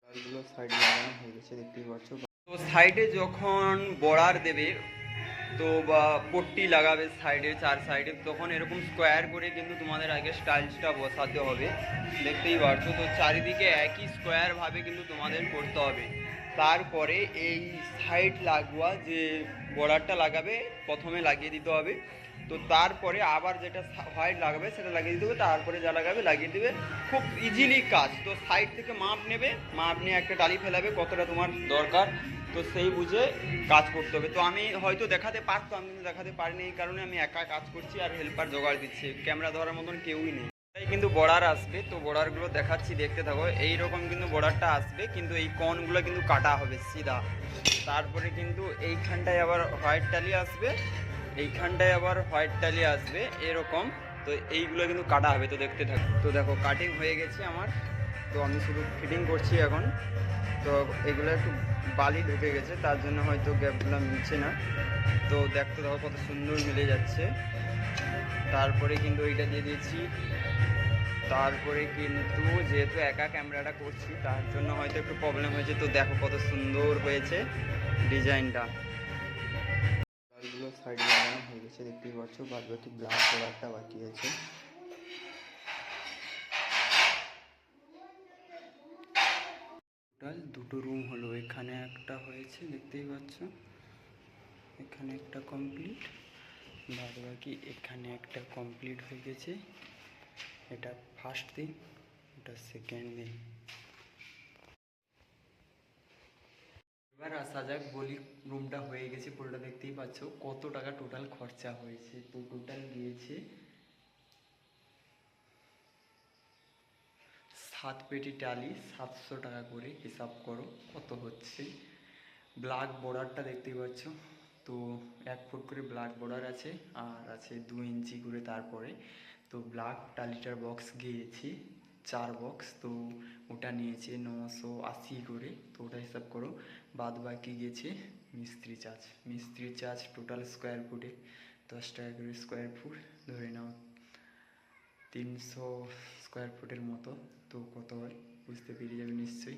এগুলো সাইড লাগানো হয়ে গেছে দেখতেই পাচ্ছ। তো সাইডে যখন বর্ডার দেবে তো বা পট্টি লাগাবে সাইডে চার সাইডে, তখন এরকম স্কোয়ার করে কিন্তু তোমাদের আগে স্টাইলসটা বসাতে হবে। দেখতেই পারছো, তো চারিদিকে একই স্কোয়ার ভাবে কিন্তু তোমাদের করতে হবে। তারপরে এই সাইড লাগোয়া যে বর্ডারটা লাগাবে প্রথমে লাগিয়ে দিতে হবে। তো তারপরে আবার যেটা হোয়াইট লাগাবে সেটা লাগিয়ে দিতে হবে, তারপরে যা লাগাবে লাগিয়ে দেবে। খুব ইজিলি কাজ। তো সাইড থেকে মাপ নেবে, মাপ নিয়ে একটা টালি ফেলাবে কতটা তোমার দরকার, তো সেই বুঝে কাজ করতে হবে। তো আমি হয়তো দেখাতে পারতাম কিন্তু দেখাতে পারিনি, এই কারণে আমি একা কাজ করছি আর হেল্পার জোগাড় দিচ্ছি, ক্যামেরা ধরার মতন কেউই নেই। তাই কিন্তু বর্ডার আসবে, তো বর্ডারগুলো দেখাচ্ছি দেখতে থাকো। এইরকম কিন্তু বর্ডারটা আসবে, কিন্তু এই কর্নগুলো কিন্তু কাটা হবে সিধা। তারপরে কিন্তু এইখানটায় আবার হোয়াইট টালি আসবে, এইখানটায় আবার হোয়াইট টালি আসবে এরকম। তো এইগুলো কিন্তু কাটা হবে, তো দেখতে থাকো। তো দেখো কাটিং হয়ে গেছে আমার, তো আমি শুধু ফিটিং করছি এখন। তো এগুলো একটু বালি ঢুকে গেছে, তার জন্য হয়তো গ্যাপগুলো মিলছে না। তো দেখতে দেখো কত সুন্দর মিলে যাচ্ছে। তারপরে কিন্তু এইটা দিয়ে দিয়েছি। তারপরে কিন্তু যেহেতু একা ক্যামেরাটা করছি তার জন্য হয়তো একটু প্রবলেম হয়েছে। তো দেখো কত সুন্দর হয়েছে ডিজাইনটা। এগুলো সাইড লাগানো হয়ে গেছে দেখতেই পাচ্ছ, বাদ বাকি ব্ল্যাক কালারটা বাকি আছে। টোটাল দুটো রুম হলো, এখানে একটা হয়েছে দেখতেই পাচ্ছ, এখানে একটা কমপ্লিট, বাদ বাকি এখানে একটা কমপ্লিট হয়ে গেছে। এটা ফার্স্ট দিন, এটা সেকেন্ড দিন। এবার আসা যাক, বলি রুমটা হয়ে গেছে পুরোটা, দেখতেই পাচ্ছ কত টাকা টোটাল খরচা হয়েছে। তো টোটাল গিয়েছে 7 পেটি টালি, 700 টাকা করে। হিসাব করো কত হচ্ছে। ব্ল্যাক বর্ডারটা দেখতেই পাচ্ছ, তো 1 ফুট করে ব্ল্যাক বর্ডার আছে, আর আছে 2 ইঞ্চি করে। তারপরে তো ব্ল্যাক টালিটার বক্স গিয়েছি 4 বক্স, তো ওটা নিয়েছে 980 করে। তো ওটা হিসাব করো। বাদ বাকি গেছে মিস্ত্রি চার্জ। মিস্ত্রি চার্জ টোটাল স্কোয়ার ফুটে 10 টাকা করে স্কোয়ার ফুট ধরে নাও, 300 স্কোয়ার ফুটের মতো। তো কত হয় বুঝতে পেরে যাবে নিশ্চয়ই।